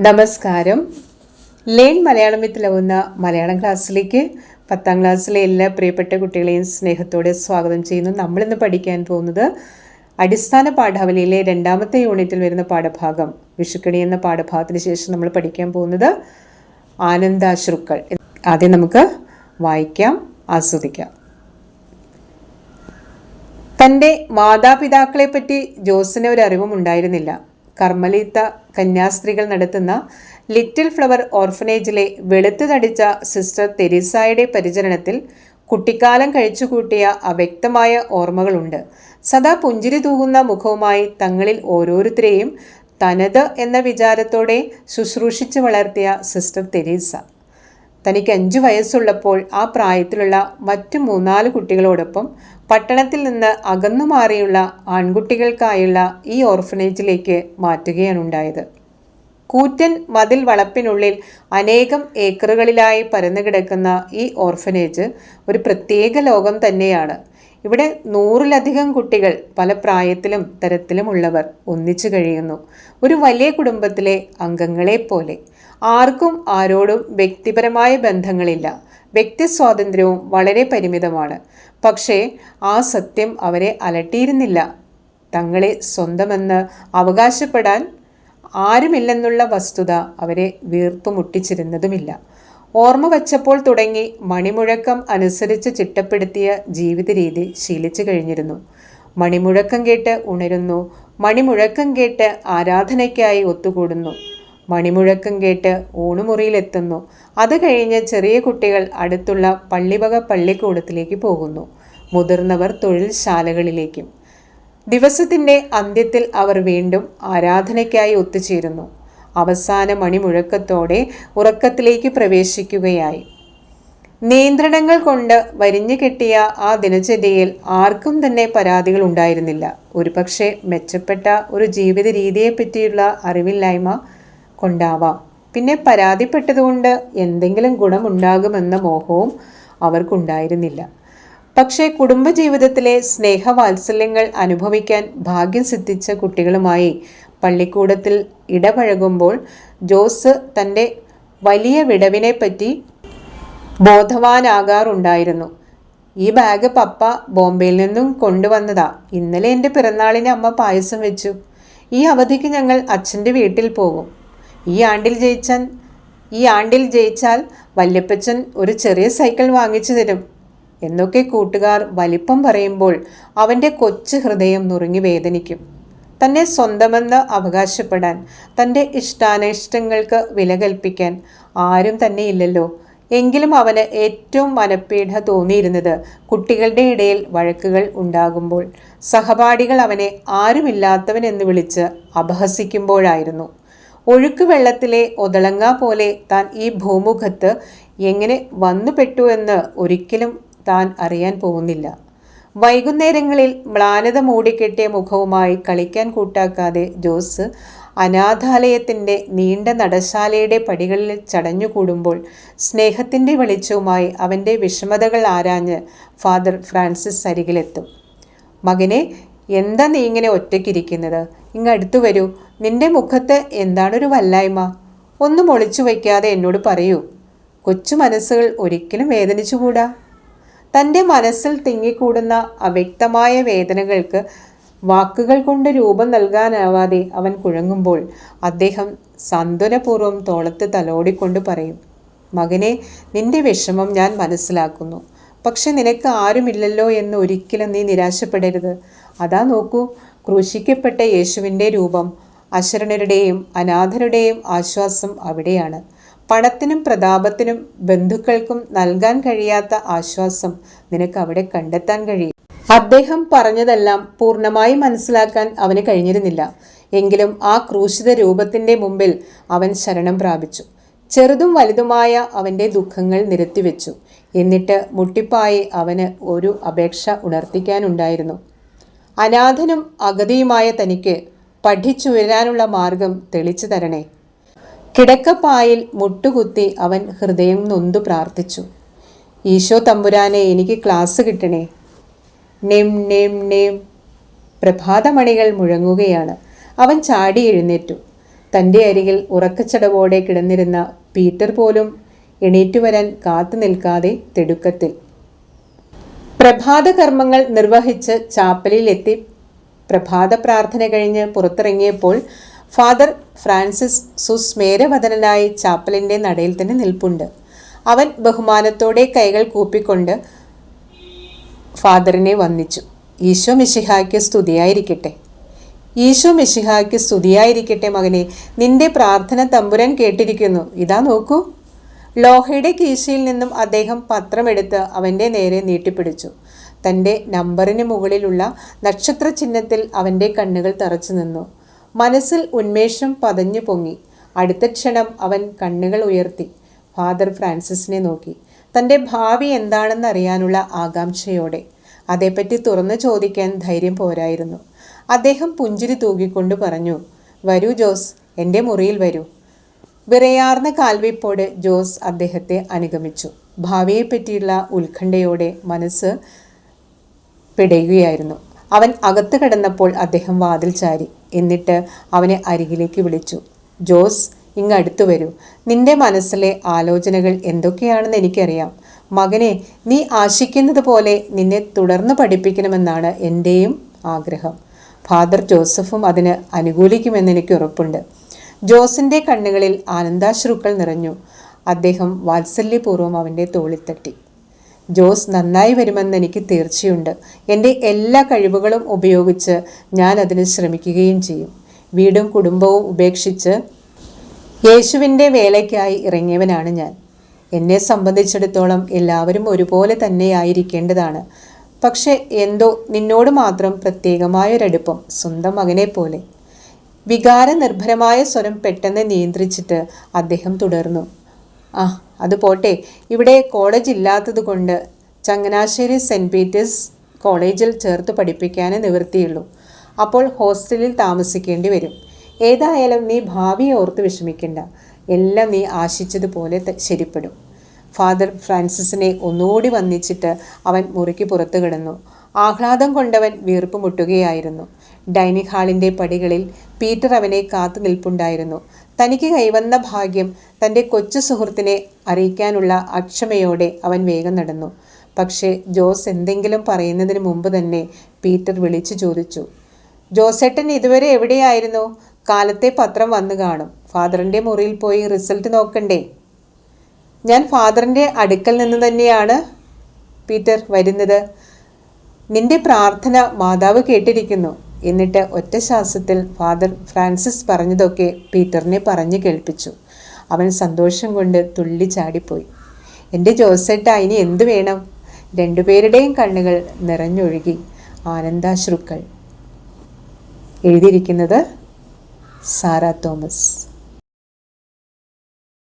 നമസ്കാരം. ലേൺ മലയാളം വിത്ത് ലവുന്ന മലയാളം ക്ലാസ്സിലേക്ക് 10ാം ക്ലാസ്സിലെ എല്ലാ പ്രിയപ്പെട്ട കുട്ടികളെയും സ്നേഹത്തോടെ സ്വാഗതം ചെയ്യുന്നു. നമ്മളിന്ന് പഠിക്കാൻ പോകുന്നത് അടിസ്ഥാന പാഠാവലിയിലെ 2ാമത്തെ യൂണിറ്റിൽ വരുന്ന പാഠഭാഗം വിഷുക്കണി എന്ന പാഠഭാഗത്തിന് ശേഷം നമ്മൾ പഠിക്കാൻ പോകുന്നത് ആനന്ദാശ്രുക്കൾ. ആദ്യം നമുക്ക് വായിക്കാം, ആസ്വദിക്കാം. തൻ്റെ മാതാപിതാക്കളെപ്പറ്റി ജോസിന് ഒരു അറിവും ഉണ്ടായിരുന്നില്ല. കർമ്മലീത്ത കന്യാസ്ത്രീകൾ നടത്തുന്ന ലിറ്റിൽ ഫ്ലവർ ഓർഫനേജിലെ വെളുത്തു തടിച്ച സിസ്റ്റർ തെരേസായുടെ പരിചരണത്തിൽ കുട്ടിക്കാലം കഴിച്ചുകൂട്ടിയ അവ്യക്തമായ ഓർമ്മകളുണ്ട്. സദാ പുഞ്ചിരി തൂകുന്ന മുഖവുമായി തങ്ങളിൽ ഓരോരുത്തരെയും തനത് എന്ന വിചാരത്തോടെ ശുശ്രൂഷിച്ച് വളർത്തിയ സിസ്റ്റർ തെരേസ തനിക്ക് 5 വയസ്സുള്ളപ്പോൾ ആ പ്രായത്തിലുള്ള മറ്റു 3-4 കുട്ടികളോടൊപ്പം പട്ടണത്തിൽ നിന്ന് അകന്നു മാറിയുള്ള ആൺകുട്ടികൾക്കായുള്ള ഈ ഓർഫനേജിലേക്ക് മാറ്റുകയാണുണ്ടായത്. കൂറ്റൻ മതിൽ വളപ്പിനുള്ളിൽ അനേകം ഏക്കറുകളിലായി പരന്നു കിടക്കുന്ന ഈ ഓർഫനേജ് ഒരു പ്രത്യേക ലോകം തന്നെയാണ്. ഇവിടെ 100-ലധികം കുട്ടികൾ പല പ്രായത്തിലും തരത്തിലുമുള്ളവർ ഒന്നിച്ചു കഴിയുന്നു. ഒരു വലിയ കുടുംബത്തിലെ അംഗങ്ങളെപ്പോലെ. ആർക്കും ആരോടും വ്യക്തിപരമായ ബന്ധങ്ങളില്ല. വ്യക്തി സ്വാതന്ത്ര്യവും വളരെ പരിമിതമാണ്. പക്ഷേ ആ സത്യം അവരെ അലട്ടിയിരുന്നില്ല. തങ്ങളെ സ്വന്തമെന്ന് അവകാശപ്പെടാൻ ആരുമില്ലെന്നുള്ള വസ്തുത അവരെ വീർപ്പ് മുട്ടിച്ചിരുന്നതുമില്ല. ഓർമ്മ വച്ചപ്പോൾ തുടങ്ങി മണിമുഴക്കം അനുസരിച്ച് ചിട്ടപ്പെടുത്തിയ ജീവിത രീതി ശീലിച്ചു കഴിഞ്ഞിരുന്നു. മണിമുഴക്കം കേട്ട് ഉണരുന്നു, മണിമുഴക്കം കേട്ട് ആരാധനയ്ക്കായി ഒത്തുകൂടുന്നു, മണിമുഴക്കം കേട്ട് ഊണുമുറിയിലെത്തുന്നു. അത് കഴിഞ്ഞ് ചെറിയ കുട്ടികൾ അടുത്തുള്ള പള്ളിവക പള്ളിക്കൂടത്തിലേക്ക് പോകുന്നു, മുതിർന്നവർ തൊഴിൽശാലകളിലേക്കും. ദിവസത്തിൻ്റെ അന്ത്യത്തിൽ അവർ വീണ്ടും ആരാധനയ്ക്കായി ഒത്തുചേരുന്നു. അവസാന മണിമുഴക്കത്തോടെ ഉറക്കത്തിലേക്ക് പ്രവേശിക്കുകയായി. നിയന്ത്രണങ്ങൾ കൊണ്ട് വരിഞ്ഞു കെട്ടിയ ആ ദിനചര്യയിൽ ആർക്കും തന്നെ പരാതികൾ ഉണ്ടായിരുന്നില്ല. ഒരുപക്ഷെ മെച്ചപ്പെട്ട ഒരു ജീവിത രീതിയെപ്പറ്റിയുള്ള അറിവില്ലായ്മ കൊണ്ടാവാം. പിന്നെ പരാതിപ്പെട്ടതുകൊണ്ട് എന്തെങ്കിലും ഗുണമുണ്ടാകുമെന്ന മോഹവും അവർക്കുണ്ടായിരുന്നില്ല. പക്ഷേ കുടുംബജീവിതത്തിലെ സ്നേഹവാത്സല്യങ്ങൾ അനുഭവിക്കാൻ ഭാഗ്യം സിദ്ധിച്ച കുട്ടികളുമായി പള്ളിക്കൂടത്തിൽ ഇടപഴകുമ്പോൾ ജോസ് തൻ്റെ വലിയ വിടവിനെപ്പറ്റി ബോധവാനാകാറുണ്ടായിരുന്നു. ഈ ബാഗ് പപ്പ ബോംബെയിൽ നിന്നും കൊണ്ടുവന്നതാ. ഇന്നലെ എൻ്റെ പിറന്നാളിന് അമ്മ പായസം വെച്ചു. ഈ അവധിക്ക് ഞങ്ങൾ അച്ഛൻ്റെ വീട്ടിൽ പോകും. ഈ ആണ്ടിൽ ജയിച്ചാൽ വല്യപ്പച്ചൻ ഒരു ചെറിയ സൈക്കിൾ വാങ്ങിച്ചു തരും എന്നൊക്കെ കൂട്ടുകാർ വലിപ്പം പറയുമ്പോൾ അവൻ്റെ കൊച്ചു ഹൃദയം നുറുങ്ങി വേദനിക്കും. തന്നെ സ്വന്തമെന്ന് അവകാശപ്പെടാൻ, തൻ്റെ ഇഷ്ടാനിഷ്ടങ്ങൾക്ക് വില കൽപ്പിക്കാൻ ആരും തന്നെ ഇല്ലല്ലോ. എങ്കിലും അവന് ഏറ്റവും മനപ്പീഠ തോന്നിയിരുന്നത് കുട്ടികളുടെ ഇടയിൽ വഴക്കുകൾ ഉണ്ടാകുമ്പോൾ സഹപാഠികൾ അവനെ ആരുമില്ലാത്തവനെന്ന് വിളിച്ച് അപഹസിക്കുമ്പോഴായിരുന്നു. ഒഴുക്ക് വെള്ളത്തിലെ ഒതളങ്ങ പോലെ താൻ ഈ ഭൂമുഖത്ത് എങ്ങനെ വന്നുപെട്ടു എന്ന് ഒരിക്കലും താൻ അറിയാൻ പോകുന്നില്ല. വൈകുന്നേരങ്ങളിൽ മ്ലാനത മൂടിക്കെട്ടിയ മുഖവുമായി കളിക്കാൻ കൂട്ടാക്കാതെ ജോസ് അനാഥാലയത്തിൻ്റെ നീണ്ട നടശാലയുടെ പടികളിൽ ചടഞ്ഞുകൂടുമ്പോൾ സ്നേഹത്തിൻ്റെ വെളിച്ചവുമായി അവൻ്റെ വിഷമതകൾ ആരാഞ്ഞ് ഫാദർ ഫ്രാൻസിസ് അരികിലെത്തും. മകനെ, എന്താ നീ ഇങ്ങനെ ഒറ്റയ്ക്കിരിക്കുന്നത്? ഇങ്ങടുത്തു വരൂ. നിന്റെ മുഖത്ത് എന്താണൊരു വല്ലായ്മ? ഒന്നും ഒളിച്ചു വയ്ക്കാതെ എന്നോട് പറയൂ. കൊച്ചു മനസ്സുകൾ ഒരിക്കലും വേദനിച്ചുകൂടാ. തൻ്റെ മനസ്സിൽ തിങ്ങിക്കൂടുന്ന അവ്യക്തമായ വേദനകൾക്ക് വാക്കുകൾ കൊണ്ട് രൂപം നൽകാനാവാതെ അവൻ കുഴങ്ങുമ്പോൾ അദ്ദേഹം സാന്ത്വനപൂർവ്വം തോളത്ത് തലോടിക്കൊണ്ട് പറയും, മകനെ, നിന്റെ വിഷമം ഞാൻ മനസ്സിലാക്കുന്നു. പക്ഷെ നിനക്ക് ആരുമില്ലല്ലോ എന്ന് ഒരിക്കലും നീ നിരാശപ്പെടരുത്. അതാ നോക്കൂ, ക്രൂശിക്കപ്പെട്ട യേശുവിൻ്റെ രൂപം. അശരണരുടെയും അനാഥരുടെയും ആശ്വാസം അവിടെയാണ്. പണത്തിനും പ്രതാപത്തിനും ബന്ധുക്കൾക്കും നൽകാൻ കഴിയാത്ത ആശ്വാസം നിനക്ക് അവിടെ കണ്ടെത്താൻ കഴിയും. അദ്ദേഹം പറഞ്ഞതെല്ലാം പൂർണ്ണമായി മനസ്സിലാക്കാൻ അവന് കഴിഞ്ഞിരുന്നില്ല. എങ്കിലും ആ ക്രൂശിത രൂപത്തിൻ്റെ മുമ്പിൽ അവൻ ശരണം പ്രാപിച്ചു. ചെറുതും വലുതുമായ അവൻ്റെ ദുഃഖങ്ങൾ നിരത്തിവെച്ചു. എന്നിട്ട് മുട്ടിപ്പായി അവന് ഒരു അപേക്ഷ ഉണർത്തിക്കാനുണ്ടായിരുന്നു. അനാഥനും അഗതിയുമായ തനിക്ക് പഠിച്ചുയരാനുള്ള മാർഗം തെളിച്ചു തരണേ. കിടക്കപ്പായിൽ മുട്ടുകുത്തി അവൻ ഹൃദയം നൊന്തു പ്രാർത്ഥിച്ചു. ഈശോ തമ്പുരാനെ, എനിക്ക് ക്ലാസ് കിട്ടണേ. നെം നെം നെം പ്രഭാതമണികൾ മുഴങ്ങുകയാണ്. അവൻ ചാടി എഴുന്നേറ്റു. തൻ്റെ അരികിൽ ഉറക്കച്ചടവോടെ കിടന്നിരുന്ന പീറ്റർ പോലും എണീറ്റു വരാൻ കാത്തു നിൽക്കാതെ തിടുക്കത്തിൽ പ്രഭാത കർമ്മങ്ങൾ നിർവഹിച്ച് ചാപ്പലിലെത്തി പ്രഭാത പ്രാർത്ഥന കഴിഞ്ഞ് പുറത്തിറങ്ങിയപ്പോൾ ഫാദർ ഫ്രാൻസിസ് സുസ്മേരവദനായി ചാപ്പലിൻ്റെ നടയിൽ തന്നെ നിൽപ്പുണ്ട്. അവൻ ബഹുമാനത്തോടെ കൈകൾ കൂപ്പിക്കൊണ്ട് ഫാദറിനെ വന്ദിച്ചു. ഈശോ മിശിഹായ്ക്ക് സ്തുതിയായിരിക്കട്ടെ. ഈശോ മിശിഹായ്ക്ക് സ്തുതിയായിരിക്കട്ടെ മകനെ, നിന്റെ പ്രാർത്ഥന തമ്പുരാൻ കേട്ടിരിക്കുന്നു. ഇതാ നോക്കൂ. ലോഹയുടെ കീശയിൽ നിന്നും അദ്ദേഹം പത്രമെടുത്ത് അവൻ്റെ നേരെ നീട്ടിപ്പിടിച്ചു. തൻ്റെ നമ്പറിന് മുകളിലുള്ള നക്ഷത്ര ചിഹ്നത്തിൽ അവൻ്റെ കണ്ണുകൾ തറച്ചു നിന്നു. മനസ്സിൽ ഉന്മേഷം പതഞ്ഞു പൊങ്ങി. അടുത്ത ക്ഷണം അവൻ കണ്ണുകൾ ഉയർത്തി ഫാദർ ഫ്രാൻസിസിനെ നോക്കി. തൻ്റെ ഭാവി എന്താണെന്നറിയാനുള്ള ആകാംക്ഷയോടെ. അതേപ്പറ്റി തുറന്നു ചോദിക്കാൻ ധൈര്യം പോരായിരുന്നു. അദ്ദേഹം പുഞ്ചിരി തൂകിക്കൊണ്ട് പറഞ്ഞു, വരൂ ജോസ്, എൻ്റെ മുറിയിൽ വരൂ. വിറയാർന്ന കാൽവെപ്പോടെ ജോസ് അദ്ദേഹത്തെ അനുഗമിച്ചു. ഭാവിയെപ്പറ്റിയുള്ള ഉത്കണ്ഠയോടെ മനസ്സ് പിടയുകയായിരുന്നു. അവൻ അകത്ത് കിടന്നപ്പോൾ അദ്ദേഹം വാതിൽ ചാരി. എന്നിട്ട് അവനെ അരികിലേക്ക് വിളിച്ചു. ജോസ്, ഇങ്ങടുത്തു വരൂ. നിന്റെ മനസ്സിലെ ആലോചനകൾ എന്തൊക്കെയാണെന്ന് എനിക്കറിയാം. മകനെ, നീ ആശിക്കുന്നത് പോലെ നിന്നെ തുടർന്ന് പഠിപ്പിക്കണമെന്നാണ് എൻ്റെയും ആഗ്രഹം. ഫാദർ ജോസഫും അതിന് അനുകൂലിക്കുമെന്ന് എനിക്ക് ഉറപ്പുണ്ട്. ജോസിൻ്റെ കണ്ണുകളിൽ ആനന്ദാശ്രുക്കൾ നിറഞ്ഞു. അദ്ദേഹം വാത്സല്യപൂർവ്വം അവൻ്റെ തോളിൽ തട്ടി. ജോസ് നന്നായി വരുമെന്ന് എനിക്ക് തീർച്ചയുണ്ട്. എൻ്റെ എല്ലാ കഴിവുകളും ഉപയോഗിച്ച് ഞാൻ അതിന് ശ്രമിക്കുകയും ചെയ്യും. വീടും കുടുംബവും ഉപേക്ഷിച്ച് യേശുവിൻ്റെ വേലയ്ക്കായി ഇറങ്ങിയവനാണ് ഞാൻ. എന്നെ സംബന്ധിച്ചിടത്തോളം എല്ലാവരും ഒരുപോലെ തന്നെയായിരിക്കേണ്ടതാണ്. പക്ഷെ എന്തോ നിന്നോട് മാത്രം പ്രത്യേകമായൊരടുപ്പം, സ്വന്തം മകനെ പോലെ. വികാരനിർഭരമായ സ്വരം പെട്ടെന്ന് നിയന്ത്രിച്ചിട്ട് അദ്ദേഹം തുടർന്നു. അത് പോട്ടെ, ഇവിടെ കോളേജ് ഇല്ലാത്തത് കൊണ്ട് ചങ്ങനാശ്ശേരി സെൻറ്റ് പീറ്റേഴ്സ് കോളേജിൽ ചേർത്ത് പഠിപ്പിക്കാനേ നിവൃത്തിയുള്ളൂ. അപ്പോൾ ഹോസ്റ്റലിൽ താമസിക്കേണ്ടി വരും. ഏതായാലും നീ ഭാവിയെ ഓർത്ത് വിഷമിക്കണ്ട. എല്ലാം നീ ആശിച്ചതുപോലെ ശരിപ്പെടും. ഫാദർ ഫ്രാൻസിസിനെ ഒന്നുകൂടി വന്ദിച്ചിട്ട് അവൻ മുറിക്ക് പുറത്തു കിടന്നു. ആഹ്ലാദം കൊണ്ടവൻ വീർപ്പ് മുട്ടുകയായിരുന്നു. ഡൈനിങ് ഹാളിൻ്റെ പടികളിൽ പീറ്റർ അവനെ കാത്തു നിൽപ്പുണ്ടായിരുന്നു. തനിക്ക് കൈവന്ന ഭാഗ്യം തൻ്റെ കൊച്ചു സുഹൃത്തിനെ അറിയിക്കാനുള്ള അക്ഷമയോടെ അവൻ വേഗം നടന്നു. പക്ഷേ ജോസ് എന്തെങ്കിലും പറയുന്നതിന് മുമ്പ് തന്നെ പീറ്റർ വിളിച്ചു ചോദിച്ചു, ജോസേട്ടൻ ഇതുവരെ എവിടെയായിരുന്നു? കാലത്തെ പത്രം വന്നു കാണും. ഫാദറിൻ്റെ മുറിയിൽ പോയി റിസൾട്ട് നോക്കണ്ടേ? ഞാൻ ഫാദറിൻ്റെ അടുക്കൽ നിന്ന് തന്നെയാണ് പീറ്റർ വരുന്നത്. നിന്റെ പ്രാർത്ഥന മാതാവ് കേട്ടിരിക്കുന്നു. എന്നിട്ട് ഒറ്റ ശ്വാസത്തിൽ ഫാദർ ഫ്രാൻസിസ് പറഞ്ഞതൊക്കെ പീറ്ററിനെ പറഞ്ഞു കേൾപ്പിച്ചു. അവൻ സന്തോഷം കൊണ്ട് തുള്ളി ചാടിപ്പോയി. എൻ്റെ ജോസേട്ടാ, ഇനി എന്തു വേണം? രണ്ടുപേരുടെയും കണ്ണുകൾ നിറഞ്ഞൊഴുകി ആനന്ദാശ്രുക്കൾ. എഴുതിയിരിക്കുന്നത് സാറാ തോമസ്.